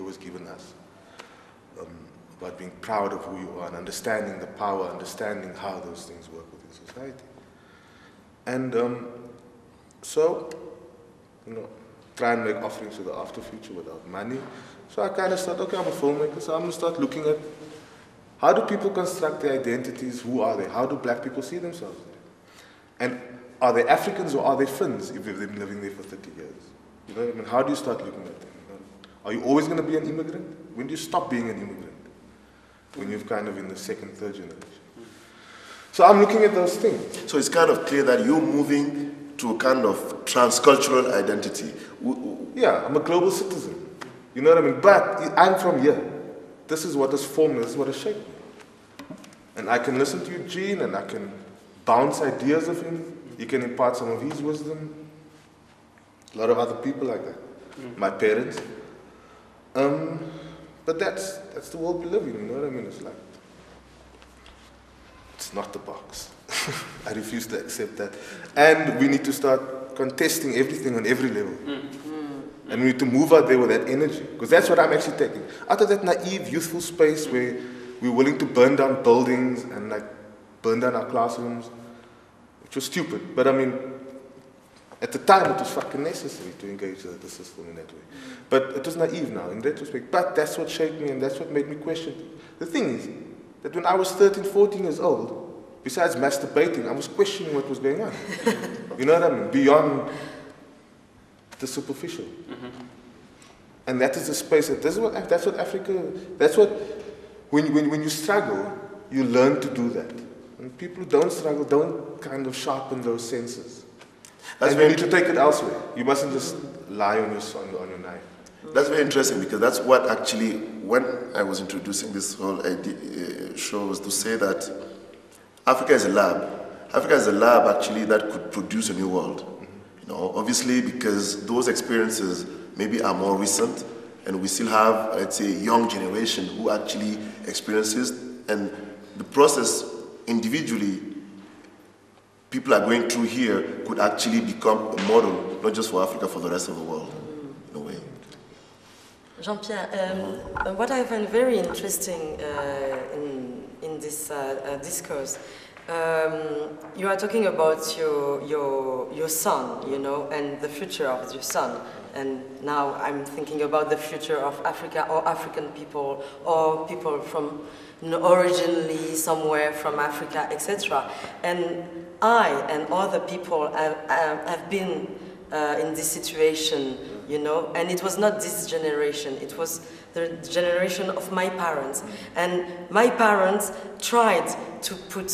Africa was given us. About being proud of who you are and understanding the power, understanding how those things work within society. And so, you know, try and make offerings to the after future without money. So I kind of thought, okay, I'm a filmmaker, so I'm going to start looking at how do people construct their identities, who are they, how do black people see themselves there? And are they Africans or are they Finns if they've been living there for 30 years? You know what I mean? How do you start looking at them? You know? Are you always going to be an immigrant? When do you stop being an immigrant? When you're kind of in the second, third generation. So I'm looking at those things. So it's kind of clear that you're moving to a kind of transcultural identity. Yeah, I'm a global citizen. You know what I mean? But I'm from here. This is what has formed me, this is what has shaped me. And I can listen to Eugene and I can bounce ideas of him. He can impart some of his wisdom. A lot of other people like that. My parents. But that's the world we live in, you know what I mean? It's like, it's not the box. I refuse to accept that. And we need to start contesting everything on every level. And we need to move out there with that energy. Because that's what I'm actually taking. Out of that naive, youthful space where we're willing to burn down buildings and like burn down our classrooms, which was stupid. But I mean, at the time it was fucking necessary to engage the system in that way. But it was naive now, in retrospect. But that's what shaped me and that's what made me question. The thing is, that when I was 13, 14 years old, besides masturbating, I was questioning what was going on. You know what I mean? Beyond the superficial. And that is the space, that's what Africa, that's what, when you struggle, you learn to do that. And people who don't struggle don't kind of sharpen those senses. And you need to take it elsewhere. You mustn't just lie on your knife. That's very interesting because that's what actually, when I was introducing this whole idea, show, was to say that Africa is a lab. Africa is a lab actually that could produce a new world. You know, obviously because those experiences maybe are more recent and we still have, let's say, a young generation who actually experiences, and the process individually people are going through here could actually become a model, not just for Africa, for the rest of the world, in a way. Jean-Pierre, what I find very interesting in this discourse, you are talking about your son, you know, and the future of your son. And now I'm thinking about the future of Africa or African people or people from, you know, originally somewhere from Africa, etc. And I and other people have been in this situation, you know, and it was not this generation, it was the generation of my parents. And my parents tried to put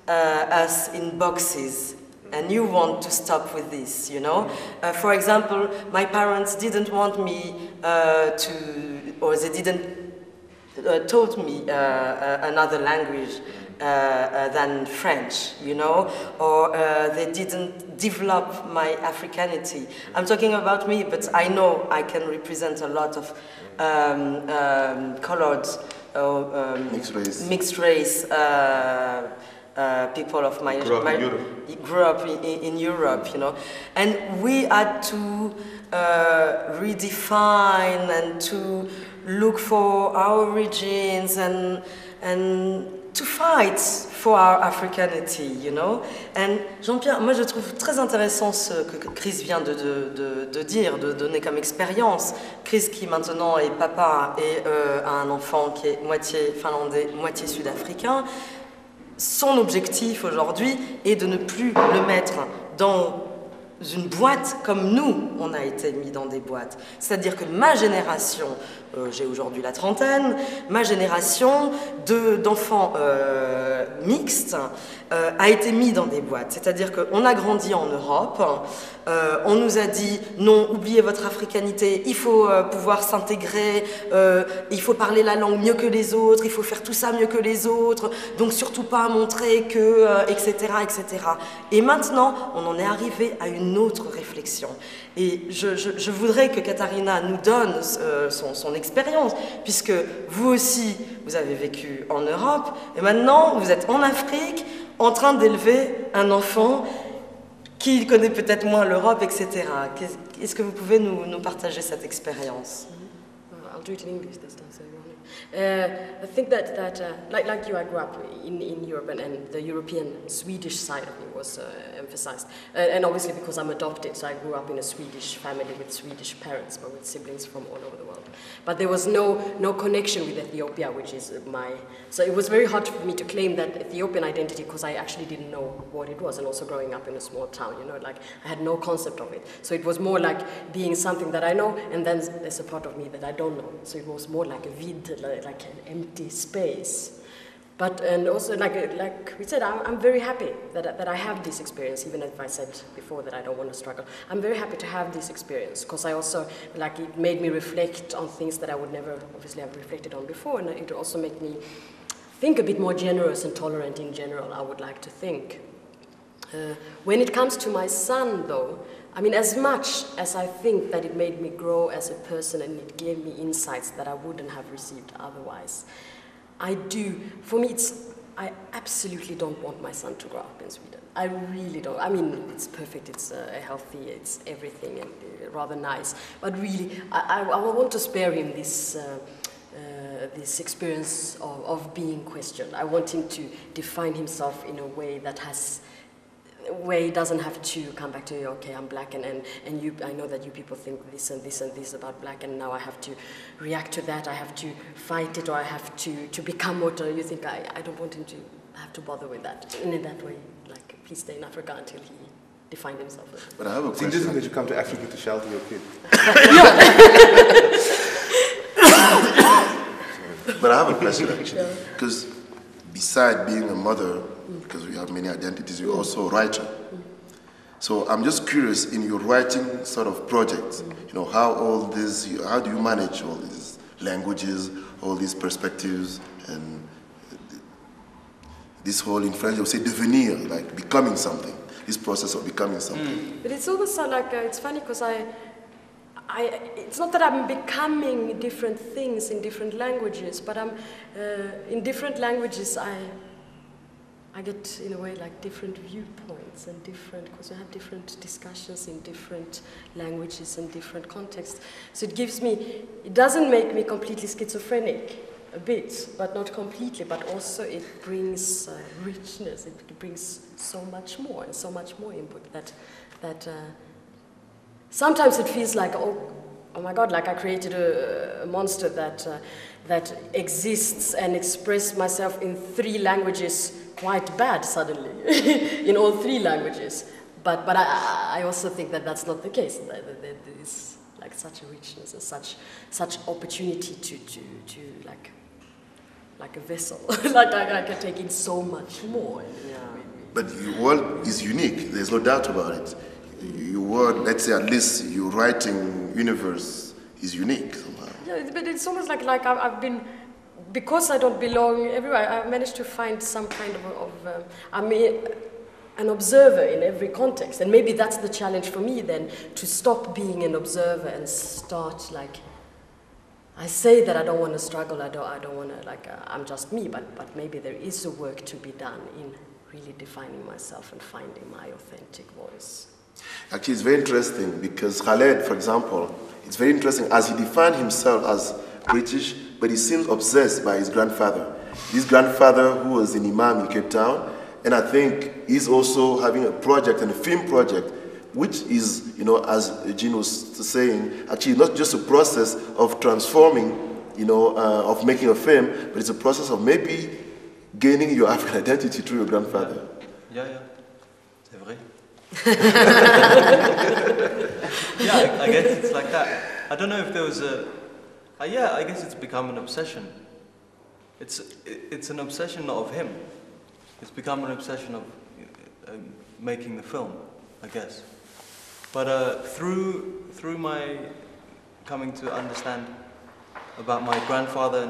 us in boxes. And you want to stop with this, you know? For example, my parents didn't want me or they didn't taught me another language than French, you know? Or they didn't develop my Africanity. I'm talking about me, but I know I can represent a lot of colored, mixed race people of my grew up in Europe, you know, and we had to redefine and to look for our origins and to fight for our Africanity, you know. And Jean-Pierre, moi je trouve très intéressant ce que Chris vient de dire, de donner comme expérience. Chris qui maintenant est papa et a un enfant qui est moitié finlandais, moitié sud-africain. Son objectif aujourd'hui est de ne plus le mettre dans une boîte comme nous, on a été mis dans des boîtes. C'est-à-dire que ma génération, j'ai aujourd'hui la trentaine, ma génération d'enfants mixtes a été mis dans des boîtes. C'est-à-dire qu'on a grandi en Europe, on nous a dit non, oubliez votre africanité, il faut pouvoir s'intégrer, il faut parler la langue mieux que les autres, il faut faire tout ça mieux que les autres, donc surtout pas montrer que, etc., etc. Et maintenant, on en est arrivé à une autre réflexion. Et je voudrais que Katharina nous donne son expérience, puisque vous aussi, vous avez vécu en Europe, et maintenant, vous êtes en Afrique, en train d'élever un enfant qui connaît peut-être moins l'Europe, etc. Est-ce que vous pouvez nous partager cette expérience? I'll do it in English this time. So I think that like you, I grew up in Europe, and the European Swedish side of me was emphasized. And obviously because I'm adopted, so I grew up in a Swedish family with Swedish parents, but with siblings from all over the world. But there was no connection with Ethiopia, which is so it was very hard for me to claim that Ethiopian identity because I actually didn't know what it was, and also growing up in a small town, like I had no concept of it. So it was more like being something that I know, and then there's a part of me that I don't know. So it was more like a vide, like an empty space. But, and also, like we said, I'm very happy that I have this experience, even if I said before that I don't want to struggle. I'm very happy to have this experience, because I also, it made me reflect on things that I would never, obviously, have reflected on before, and it also made me think a bit more generous and tolerant in general, I would like to think. When it comes to my son, though, I mean, as much as I think that it made me grow as a person and it gave me insights that I wouldn't have received otherwise, I do. For me, I absolutely don't want my son to grow up in Sweden. I really don't. I mean, it's perfect, it's healthy, it's everything, and rather nice. But really, I want to spare him this experience of being questioned. I want him to define himself in a way that where he doesn't have to come back to, okay, I'm black, and you, I know that you people think this and this and this about black, and now I have to react to that, I have to fight it, or I have to become what you think. I don't want him to have to bother with that. And in that way, please stay in Africa until he defined himself. But I have a question. It's interesting that you come to Africa to shelter your kid. But I have a question, actually, because beside being a mother, because we have many identities, you're also a writer. So I'm just curious, in your writing sort of projects, how do you manage all these languages, all these perspectives, and this whole influence, you say, devenir, like becoming something, this process of becoming something. But it's also it's funny because it's not that I'm becoming different things in different languages, but in different languages I get, in a way, different viewpoints and because I have different discussions in different languages and different contexts. So it doesn't make me completely schizophrenic, a bit, but not completely, but also it brings richness, it brings so much more and so much more input that sometimes it feels like, oh my God, like I created a monster that exists and express myself in 3 languages quite bad suddenly, in all 3 languages. But I also think that that's not the case. There is such a richness and such opportunity to like a vessel. I can take in so much more. Yeah. But your world is unique. There's no doubt about it. Your world, let's say, at least your writing universe is unique somehow. Yeah, but it's almost like I've been, because I don't belong everywhere, I've managed to find some kind of I'm an observer in every context. And maybe that's the challenge for me then, to stop being an observer and start I say that I don't want to struggle, I don't want to, I'm just me, but maybe there is a work to be done in really defining myself and finding my authentic voice. Actually, it's very interesting because Khaled, for example, it's very interesting as he defined himself as British, but he seems obsessed by his grandfather. His grandfather, who was an imam in Cape Town, and I think he's also having a project, and a film project, which is, as Jean was saying, actually not just a process of transforming, of making a film, but it's a process of maybe gaining your African identity through your grandfather. Yeah, c'est vrai. Yeah, I guess it's like that. I don't know if there was I guess it's become an obsession. It's an obsession of him. It's become an obsession of making the film, I guess. But through my coming to understand about my grandfather